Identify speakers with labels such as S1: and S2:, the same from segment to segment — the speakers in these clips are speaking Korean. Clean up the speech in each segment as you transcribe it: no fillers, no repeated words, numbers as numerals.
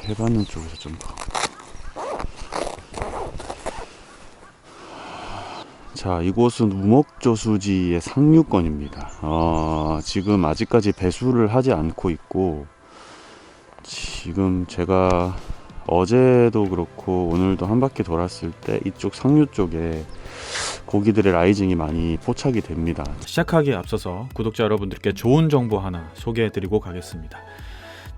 S1: 해받는 쪽에서 좀 봐. 자, 이곳은 우목조수지의 상류권입니다. 지금 아직까지 배수를 하지 않고 있고, 지금 제가 어제도 그렇고 오늘도 한 바퀴 돌았을 때 이쪽 상류 쪽에 고기들의 라이징이 많이 포착이 됩니다.
S2: 시작하기에 앞서서 구독자 여러분들께 좋은 정보 하나 소개해드리고 가겠습니다.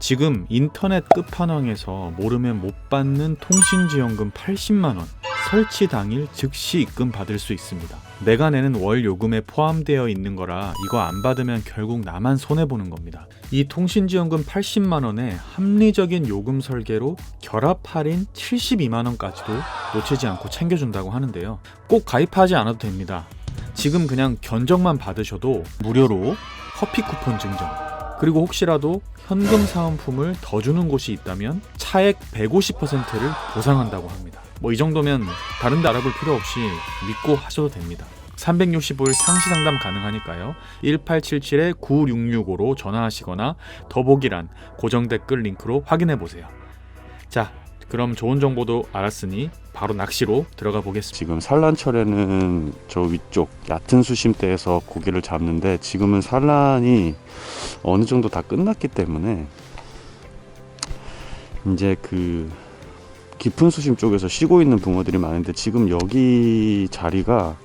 S2: 지금 인터넷 끝판왕에서 모르면 못 받는 통신지원금 80만원 설치 당일 즉시 입금 받을 수 있습니다. 내가 내는 월 요금에 포함되어 있는 거라 이거 안 받으면 결국 나만 손해보는 겁니다. 이 통신지원금 80만원에 합리적인 요금 설계로 결합 할인 72만원까지도 놓치지 않고 챙겨준다고 하는데요. 꼭 가입하지 않아도 됩니다. 지금 그냥 견적만 받으셔도 무료로 커피 쿠폰 증정, 그리고 혹시라도 현금 사은품을 더 주는 곳이 있다면 차액 150%를 보상한다고 합니다. 이 정도면 다른 데 알아볼 필요 없이 믿고 하셔도 됩니다. 365일 상시 상담 가능하니까요. 1877-9665로 전화하시거나 더보기란 고정 댓글 링크로 확인해 보세요. 자, 그럼 좋은 정보도 알았으니 바로 낚시로 들어가 보겠습니다.
S1: 지금 산란철에는 저 위쪽 얕은 수심대에서 고기를 잡는데, 지금은 산란이 어느 정도 다 끝났기 때문에 이제 그 깊은 수심 쪽에서 쉬고 있는 붕어들이 많은데, 지금 여기 자리가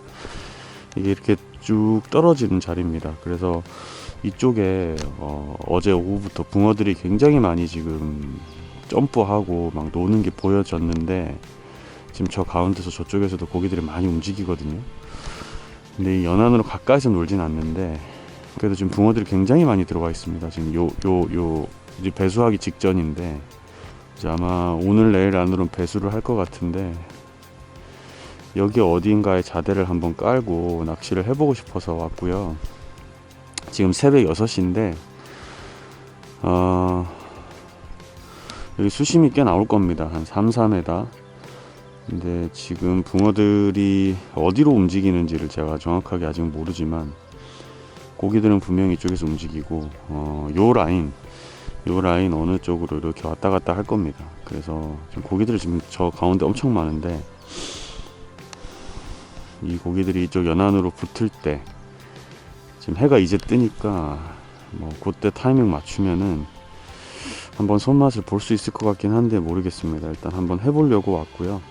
S1: 이게 이렇게 쭉 떨어지는 자리입니다. 그래서 이쪽에 어제 오후부터 붕어들이 굉장히 많이 지금 점프하고 막 노는 게 보여졌는데, 지금 저 가운데서 저쪽에서도 고기들이 많이 움직이거든요. 근데 이 연안으로 가까이서 놀진 않는데, 그래도 지금 붕어들이 굉장히 많이 들어와 있습니다. 지금 이제 배수하기 직전인데, 이제 아마 오늘 내일 안으로는 배수를 할 것 같은데, 여기 어딘가에 자대를 한번 깔고 낚시를 해보고 싶어서 왔고요. 지금 새벽 6시인데 여기 수심이 꽤 나올 겁니다. 한 3, 4m. 근데 지금 붕어들이 어디로 움직이는지를 제가 정확하게 아직 모르지만, 고기들은 분명히 이쪽에서 움직이고, 요 라인 어느 쪽으로 이렇게 왔다 갔다 할 겁니다. 그래서 지금 고기들이 지금 저 가운데 엄청 많은데, 이 고기들이 이쪽 연안으로 붙을 때, 지금 해가 이제 뜨니까 그때 타이밍 맞추면은 한번 손맛을 볼 수 있을 것 같긴 한데 모르겠습니다. 일단 한번 해보려고 왔고요.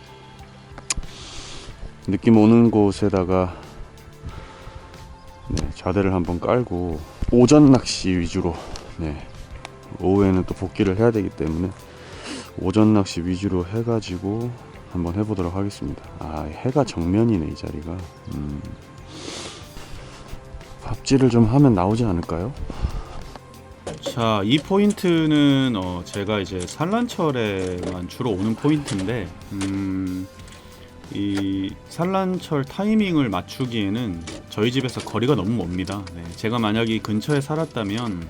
S1: 느낌 오는 곳에다가 자대를 한번 깔고 오전 낚시 위주로, 오후에는 또 복귀를 해야 되기 때문에 오전 낚시 위주로 해가지고 한번 해보도록 하겠습니다. 해가 정면이네, 이 자리가. 밥질을 좀 하면 나오지 않을까요?
S2: 자, 이 포인트는 제가 이제 산란철에만 주로 오는 포인트인데, 이 산란철 타이밍을 맞추기에는 저희 집에서 거리가 너무 멉니다. 제가 만약 이 근처에 살았다면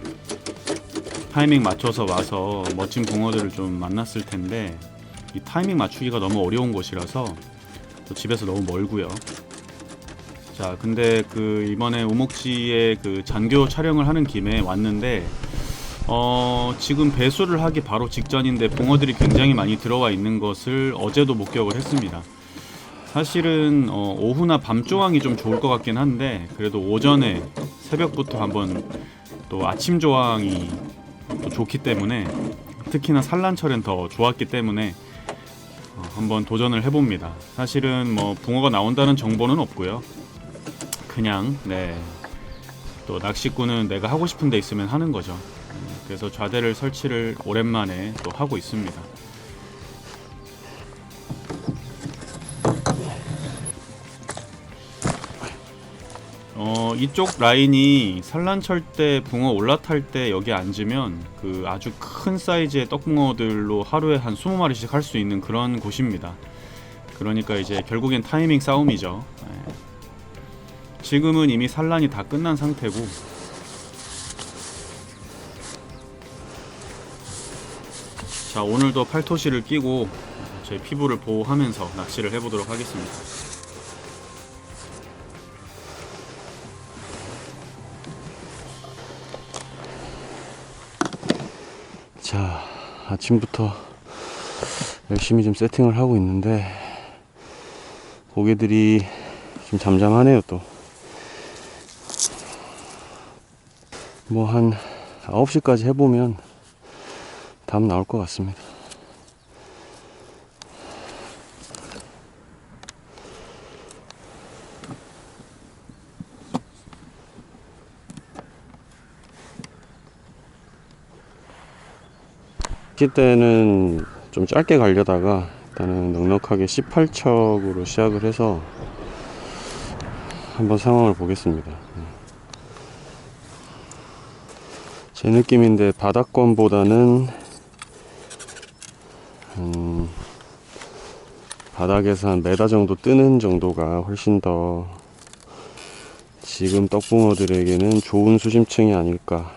S2: 타이밍 맞춰서 와서 멋진 붕어들을 좀 만났을 텐데, 이 타이밍 맞추기가 너무 어려운 곳이라서 또 집에서 너무 멀고요. 자, 근데 이번에 우목지에 잔교 촬영을 하는 김에 왔는데, 지금 배수를 하기 바로 직전인데 붕어들이 굉장히 많이 들어와 있는 것을 어제도 목격을 했습니다. 사실은 오후나 밤조항이 좀 좋을 것 같긴 한데, 그래도 오전에 새벽부터 한번 또 아침 조항이 또 좋기 때문에, 특히나 산란철엔 더 좋았기 때문에 한번 도전을 해봅니다. 사실은 붕어가 나온다는 정보는 없고요. 그냥 또 낚시꾼은 내가 하고 싶은 데 있으면 하는 거죠. 그래서 좌대를 설치를 오랜만에 또 하고 있습니다. 이쪽 라인이 산란철 때 붕어 올라탈 때 여기 앉으면 아주 큰 사이즈의 떡붕어들로 하루에 한 20마리씩 할 수 있는 그런 곳입니다. 그러니까 이제 결국엔 타이밍 싸움이죠. 지금은 이미 산란이 다 끝난 상태고, 자, 오늘도 팔토시를 끼고 제 피부를 보호하면서 낚시를 해보도록 하겠습니다.
S1: 자, 아침부터 열심히 좀 세팅을 하고 있는데 고개들이 좀 잠잠하네요. 또 뭐 한 9시까지 해보면 답 나올 것 같습니다. 칠 때는 좀 짧게 가려다가 일단은 넉넉하게 18척으로 시작을 해서 한번 상황을 보겠습니다. 제 느낌인데 바닥권보다는 바닥에서 한 메다 정도 뜨는 정도가 훨씬 더 지금 떡붕어들에게는 좋은 수심층이 아닐까.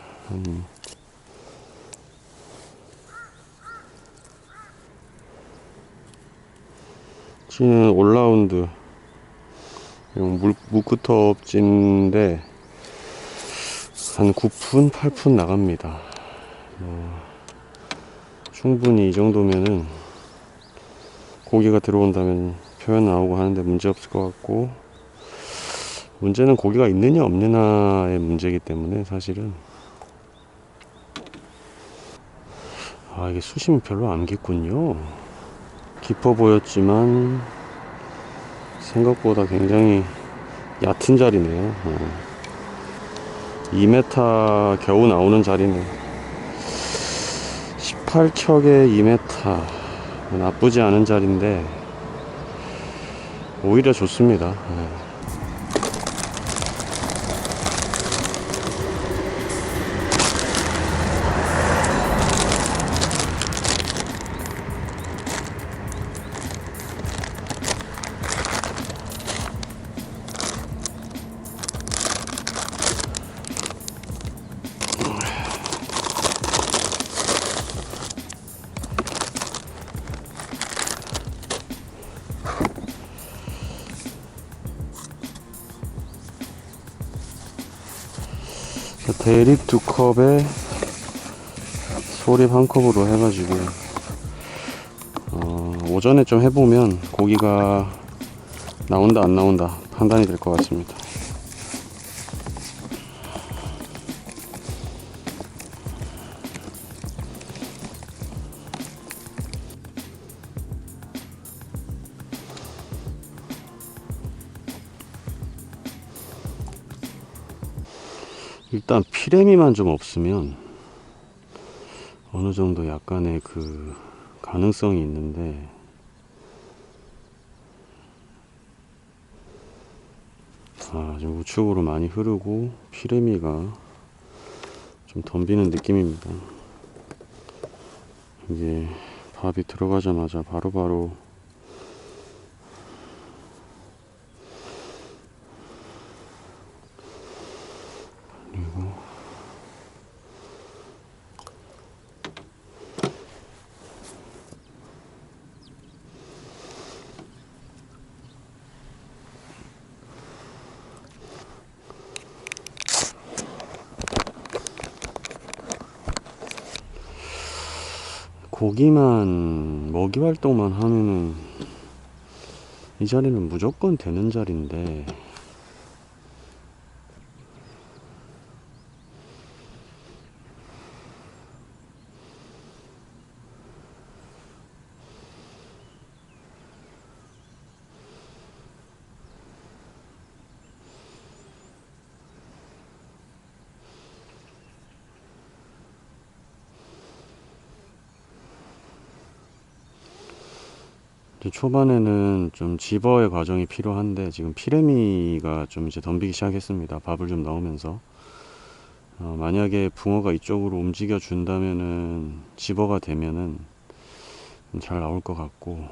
S1: 찌는 올라운드 무크톱 찌인데 한 9푼 8푼 나갑니다. 충분히 이 정도면은 고기가 들어온다면 표현 나오고 하는데 문제 없을 것 같고, 문제는 고기가 있느냐 없느냐의 문제이기 때문에 사실은 이게 수심이 별로 안 깊군요. 깊어 보였지만 생각보다 굉장히 얕은 자리네요. 2m 겨우 나오는 자리네. 18척에 2m 나쁘지 않은 자리인데 오히려 좋습니다. 대립 2컵에 소립 1컵으로 해가지고 오전에 좀 해보면 고기가 나온다 안 나온다 판단이 될 것 같습니다. 일단 피레미만 좀 없으면 어느 정도 약간의 그 가능성이 있는데, 좀 우측으로 많이 흐르고 피레미가 좀 덤비는 느낌입니다. 이게 밥이 들어가자마자 바로바로 그리고 고기만 먹이 활동만 하면은 이 자리는 무조건 되는 자리인데, 초반에는 좀 집어의 과정이 필요한데 지금 피레미가 좀 이제 덤비기 시작했습니다. 밥을 좀 넣으면서 만약에 붕어가 이쪽으로 움직여 준다면은 집어가 되면은 잘 나올 것 같고,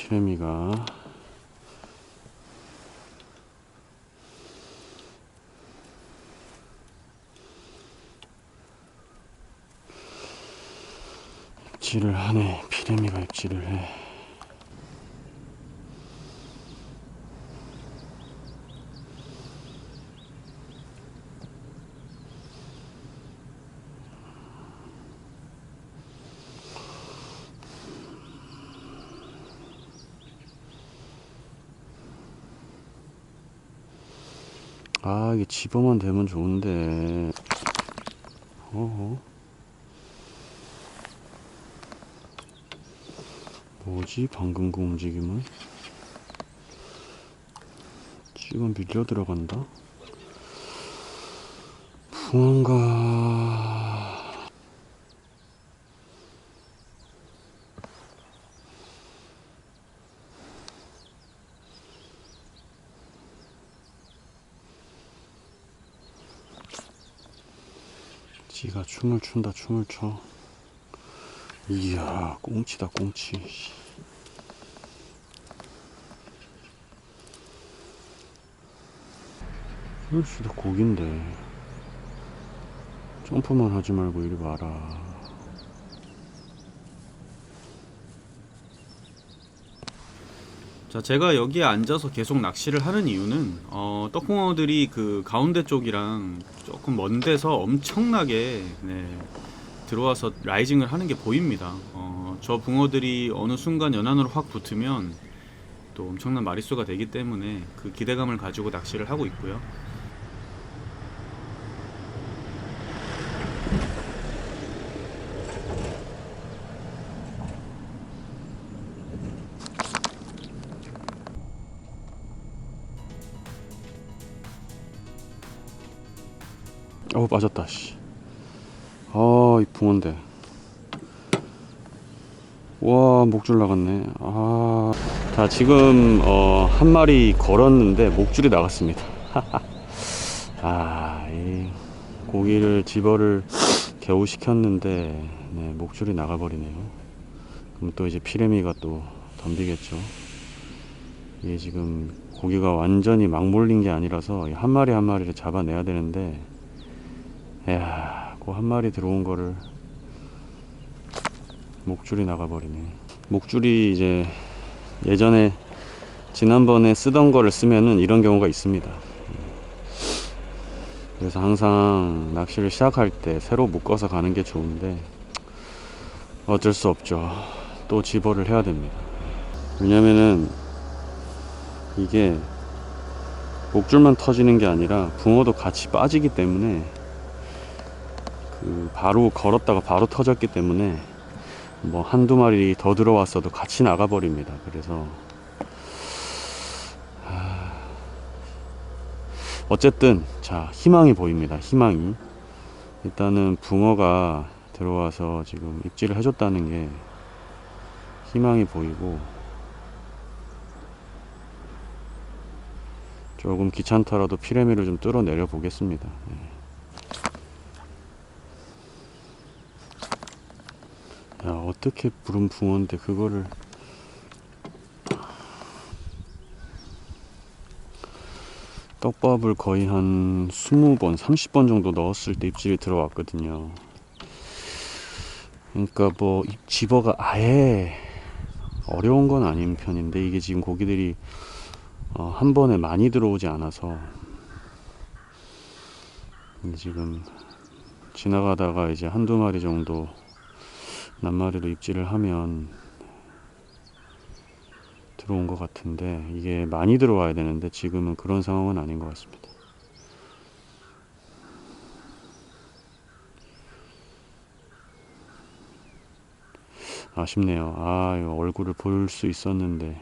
S1: 피레미가 입질을 하네. 피레미가 입질을 해. 아, 이게 집어만 되면 좋은데. 어허. 뭐지? 방금 그 움직임은? 지금 밀려 들어간다? 붕어인가? 지가 춤을 춘다, 춤을 춰. 이야, 꽁치다, 꽁치. 이럴수도 고긴데. 점프만 하지 말고 이리 와라.
S2: 자, 제가 여기에 앉아서 계속 낚시를 하는 이유는 떡붕어들이 그 가운데 쪽이랑 조금 먼 데서 엄청나게 들어와서 라이징을 하는 게 보입니다. 저 붕어들이 어느 순간 연안으로 확 붙으면 또 엄청난 마리수가 되기 때문에 그 기대감을 가지고 낚시를 하고 있고요.
S1: 빠졌다, 씨. 아, 이 붕어인데. 와, 목줄 나갔네. 아. 자, 지금, 한 마리 걸었는데, 목줄이 나갔습니다. 아, 이 고기를 집어를 겨우 시켰는데, 네, 목줄이 나가버리네요. 그럼 또 이제 피레미가 또 덤비겠죠. 이게 지금 고기가 완전히 막 몰린 게 아니라서 한 마리 한 마리를 잡아내야 되는데, 이야, 그 한 마리 들어온 거를 목줄이 나가버리네. 목줄이 이제 예전에 지난번에 쓰던 거를 쓰면은 이런 경우가 있습니다. 그래서 항상 낚시를 시작할 때 새로 묶어서 가는 게 좋은데 어쩔 수 없죠. 또 집어를 해야 됩니다. 왜냐면은 이게 목줄만 터지는 게 아니라 붕어도 같이 빠지기 때문에 그 바로 걸었다가 바로 터졌기 때문에 뭐 한두 마리 더 들어왔어도 같이 나가버립니다. 그래서 어쨌든 자, 희망이 보입니다. 희망이. 일단은 붕어가 들어와서 지금 입질을 해줬다는 게 희망이 보이고, 조금 귀찮더라도 피레미를 좀 뚫어 내려 보겠습니다. 야, 어떻게 부른 붕어인데 그거를. 떡밥을 거의 한 20번, 30번 정도 넣었을 때 입질이 들어왔거든요. 그러니까 뭐 집어가 아예 어려운 건 아닌 편인데, 이게 지금 고기들이 한 번에 많이 들어오지 않아서 지금 지나가다가 이제 한두 마리 정도 낱마리로 입질을 하면 들어온 것 같은데, 이게 많이 들어와야 되는데 지금은 그런 상황은 아닌 것 같습니다. 아쉽네요. 아, 이거 얼굴을 볼 수 있었는데.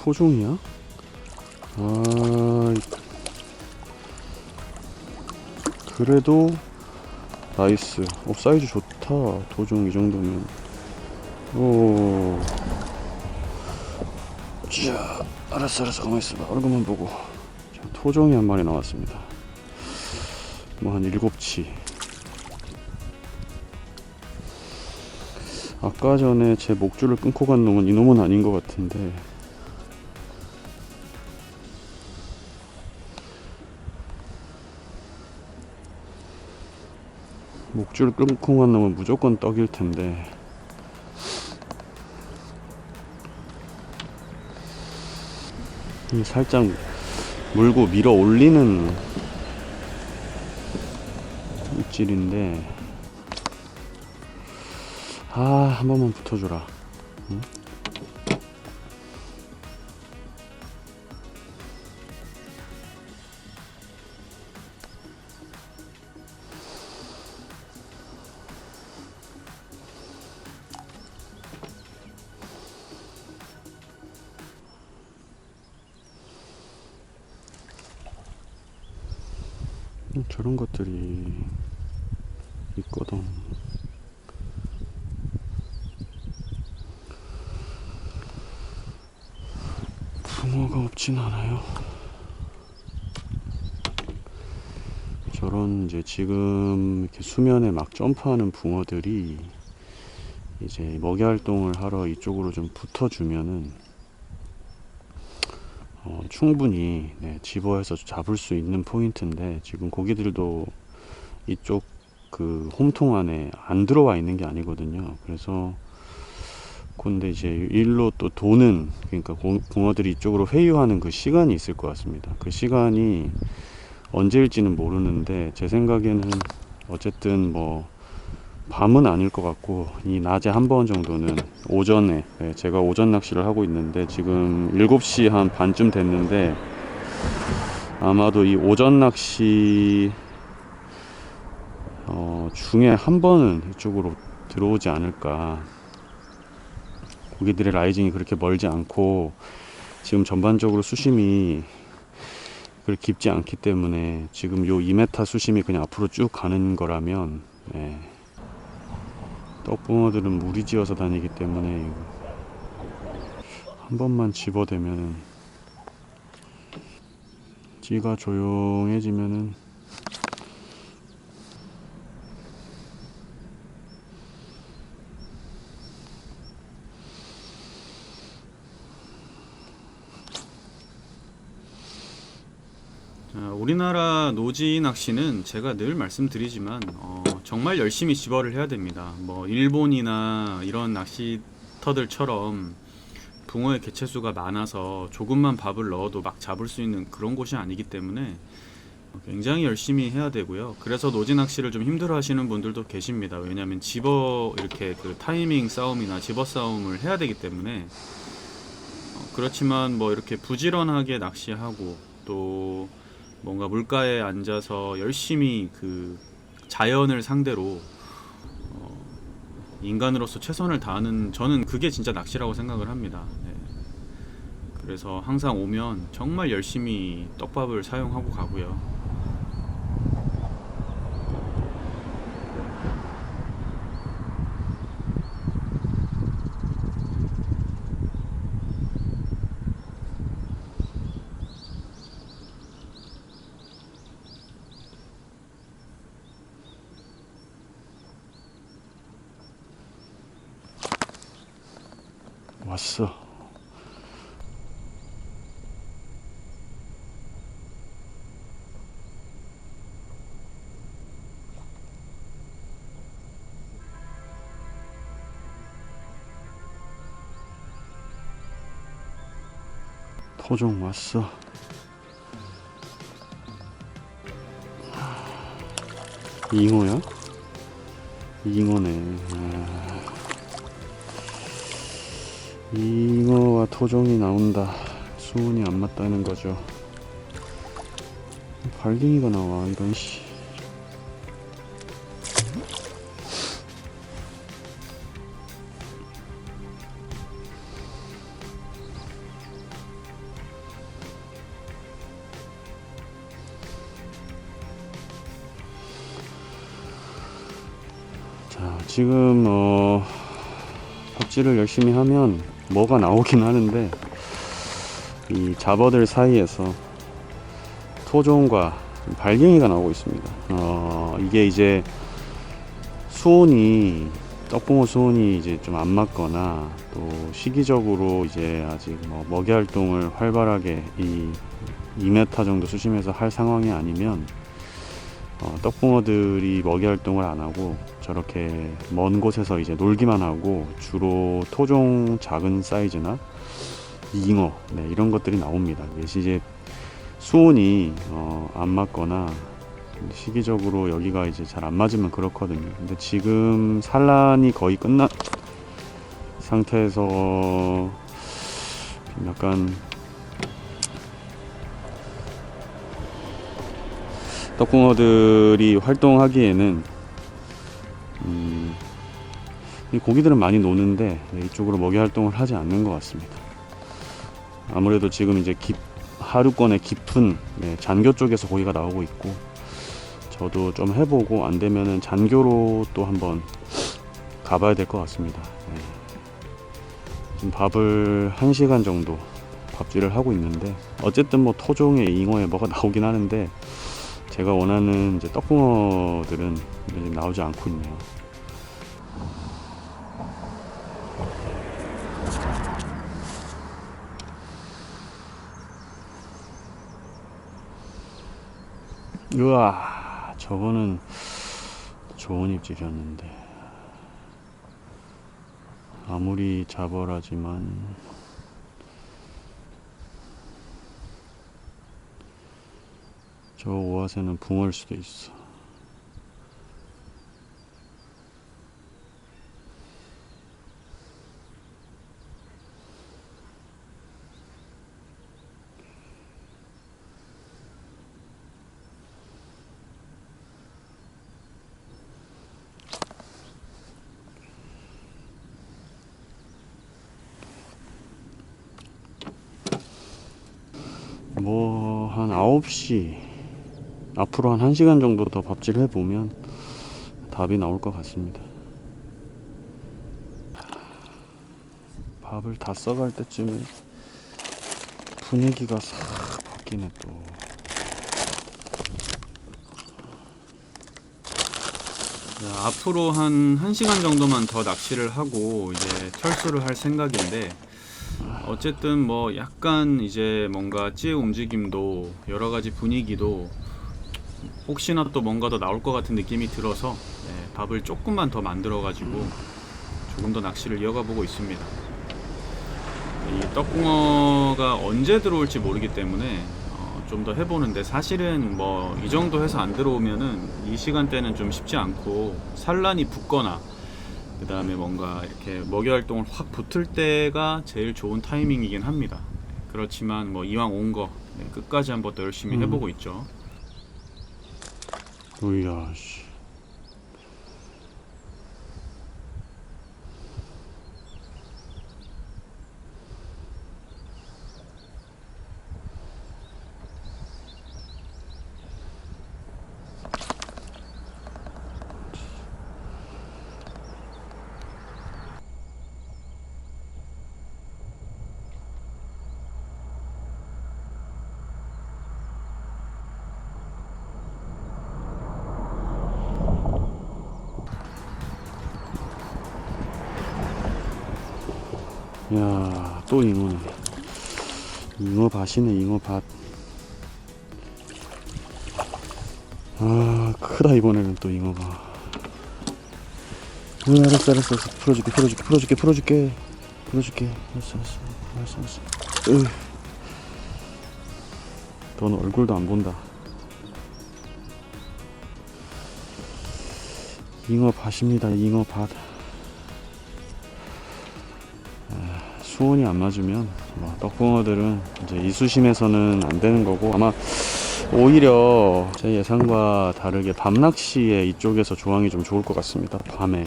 S1: 토종이야? 아, 그래도 나이스. 사이즈 좋다. 토종 이 정도면. 오. 자, 알았어. 가만히 있어봐. 얼굴만 보고. 자, 토종이 한 마리 나왔습니다. 뭐 한 7치. 아까 전에 제 목줄을 끊고 간 놈은 이놈은 아닌 것 같은데. 목줄을 끊고 간 놈은 무조건 떡일 텐데. 살짝 물고 밀어 올리는 입질인데, 한 번만 붙어줘라. 응? 저런 것들이 있거든. 붕어가 없진 않아요. 저런 이제 지금 이렇게 수면에 막 점프하는 붕어들이 이제 먹이 활동을 하러 이쪽으로 좀 붙어주면은 충분히 집어해서 잡을 수 있는 포인트인데, 지금 고기들도 이쪽 그 홈통 안에 안 들어와 있는 게 아니거든요. 그래서 근데 이제 일로 또 도는, 그러니까 붕어들이 이쪽으로 회유하는 그 시간이 있을 것 같습니다. 그 시간이 언제일지는 모르는데, 제 생각에는 어쨌든 뭐 밤은 아닐 것 같고, 이 낮에 한 번 정도는 오전에, 제가 오전 낚시를 하고 있는데 지금 7시 한 반쯤 됐는데, 아마도 이 오전 낚시 중에 한 번은 이쪽으로 들어오지 않을까. 고기들의 라이징이 그렇게 멀지 않고, 지금 전반적으로 수심이 그렇게 깊지 않기 때문에 지금 요 2m 수심이 그냥 앞으로 쭉 가는 거라면, 떡붕어들은 무리지어서 다니기 때문에 한 번만 집어대면은, 찌가 조용해지면은
S2: 우리나라 노지 낚시는 제가 늘 말씀드리지만 정말 열심히 집어를 해야 됩니다. 뭐 일본이나 이런 낚시터들처럼 붕어의 개체수가 많아서 조금만 밥을 넣어도 막 잡을 수 있는 그런 곳이 아니기 때문에 굉장히 열심히 해야 되고요. 그래서 노지 낚시를 좀 힘들어 하시는 분들도 계십니다. 왜냐하면 집어 이렇게 그 타이밍 싸움이나 집어 싸움을 해야 되기 때문에. 그렇지만 뭐 이렇게 부지런하게 낚시하고 또 뭔가 물가에 앉아서 열심히 그 자연을 상대로 인간으로서 최선을 다하는, 저는 그게 진짜 낚시라고 생각을 합니다. 그래서 항상 오면 정말 열심히 떡밥을 사용하고 가고요.
S1: 왔어. 토종 왔어. 잉어야? 잉어네. 잉어와 토종이 나온다. 수온이 안 맞다는 거죠. 발갱이가 나와, 이런 씨. 자, 지금 삽질을 열심히 하면 뭐가 나오긴 하는데 이 잡어들 사이에서 토종과 발갱이가 나오고 있습니다. 이게 이제 수온이 떡붕어 수온이 이제 좀 안 맞거나 또 시기적으로 이제 아직 뭐 먹이 활동을 활발하게 이 2m 정도 수심에서 할 상황이 아니면 떡붕어들이 먹이 활동을 안 하고 저렇게 먼 곳에서 이제 놀기만 하고 주로 토종 작은 사이즈나 잉어 이런 것들이 나옵니다. 이제 수온이 안 맞거나 시기적으로 여기가 이제 잘 안 맞으면 그렇거든요. 근데 지금 산란이 거의 끝난 상태에서 약간 떡붕어들이 활동하기에는 이 고기들은 많이 노는데 이쪽으로 먹이 활동을 하지 않는 것 같습니다. 아무래도 지금 이제 하류권의 깊은 잔교 쪽에서 고기가 나오고 있고, 저도 좀 해보고 안 되면은 잔교로 또 한번 가봐야 될 것 같습니다. 지금 밥을 1시간 정도 밥질을 하고 있는데, 어쨌든 뭐 토종의 잉어에 뭐가 나오긴 하는데 제가 원하는 이제 떡붕어들은 이제 나오지 않고 있네요. 우와, 저거는 좋은 입질이었는데, 아무리 잡어라지만 저 오아새는 붕어일 수도 있어. 뭐 한 9시 앞으로 한 1시간 정도 더 밥질 해보면 답이 나올 것 같습니다. 밥을 다 써갈 때쯤에 분위기가 싹 바뀌네 또.
S2: 자, 앞으로 한 1시간 정도만 더 낚시를 하고 이제 철수를 할 생각인데, 어쨌든 뭐 약간 이제 뭔가 찌의 움직임도 여러 가지 분위기도 혹시나 또 뭔가 더 나올 것 같은 느낌이 들어서 밥을 조금만 더 만들어 가지고 조금 더 낚시를 이어가 보고 있습니다. 이 떡붕어가 언제 들어올지 모르기 때문에 좀 더 해보는데, 사실은 뭐 이 정도 해서 안 들어오면은 이 시간대는 좀 쉽지 않고, 산란이 붙거나 그 다음에 뭔가 이렇게 먹이 활동을 확 붙을 때가 제일 좋은 타이밍이긴 합니다. 그렇지만 뭐 이왕 온 거 끝까지 한번 더 열심히 해보고 있죠.
S1: 으야 씨. 야, 또 잉어네. 잉어밭이네, 잉어밭. 아, 크다, 이번에는 또 잉어가. 알았어. 풀어줄게. 알았어. 너는 얼굴도 안 본다. 잉어밭입니다, 잉어밭. 수온이 안 맞으면 떡붕어들은 이제 이수심에서는 안 되는 거고, 아마 오히려 제 예상과 다르게 밤낚시에 이쪽에서 조항이 좀 좋을 것 같습니다. 밤에.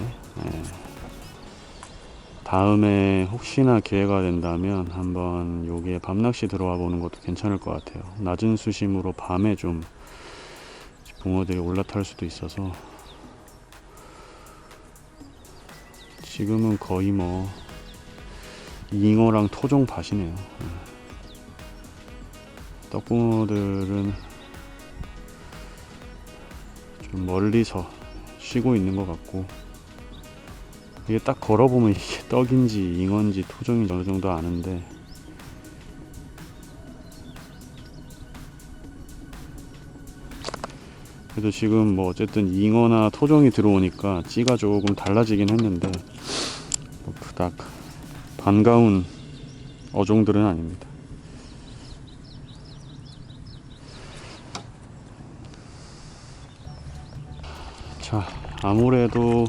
S1: 다음에 혹시나 기회가 된다면 한번 여기에 밤낚시 들어와 보는 것도 괜찮을 것 같아요. 낮은 수심으로 밤에 좀 붕어들이 올라탈 수도 있어서 지금은 거의 뭐 잉어랑 토종 밭이네요. 떡붕어들은 좀 멀리서 쉬고 있는 것 같고, 이게 딱 걸어보면 이게 떡인지 잉어인지 토종인지 어느 정도 아는데, 그래도 지금 뭐 어쨌든 잉어나 토종이 들어오니까 찌가 조금 달라지긴 했는데 뭐 그닥 반가운 어종들은 아닙니다. 자, 아무래도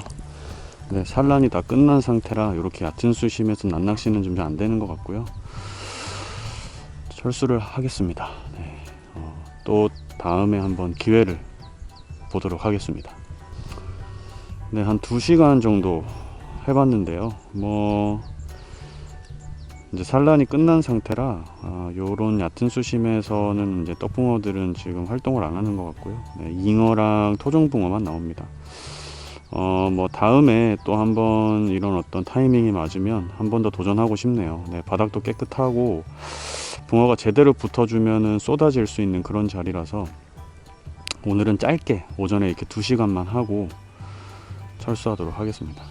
S1: 네, 산란이 다 끝난 상태라 이렇게 얕은 수심에서 낱낚시는 좀 안 되는 것 같고요. 철수를 하겠습니다. 네, 또 다음에 한번 기회를 보도록 하겠습니다. 네, 한 2시간 정도 해봤는데요. 뭐 이제 산란이 끝난 상태라 요런 얕은 수심에서는 이제 떡붕어들은 지금 활동을 안 하는 것 같고요. 네, 잉어랑 토종붕어만 나옵니다. 뭐 다음에 또 한번 이런 어떤 타이밍이 맞으면 한 번 더 도전하고 싶네요. 네, 바닥도 깨끗하고 붕어가 제대로 붙어주면은 쏟아질 수 있는 그런 자리라서 오늘은 짧게 오전에 이렇게 2시간만 하고 철수하도록 하겠습니다.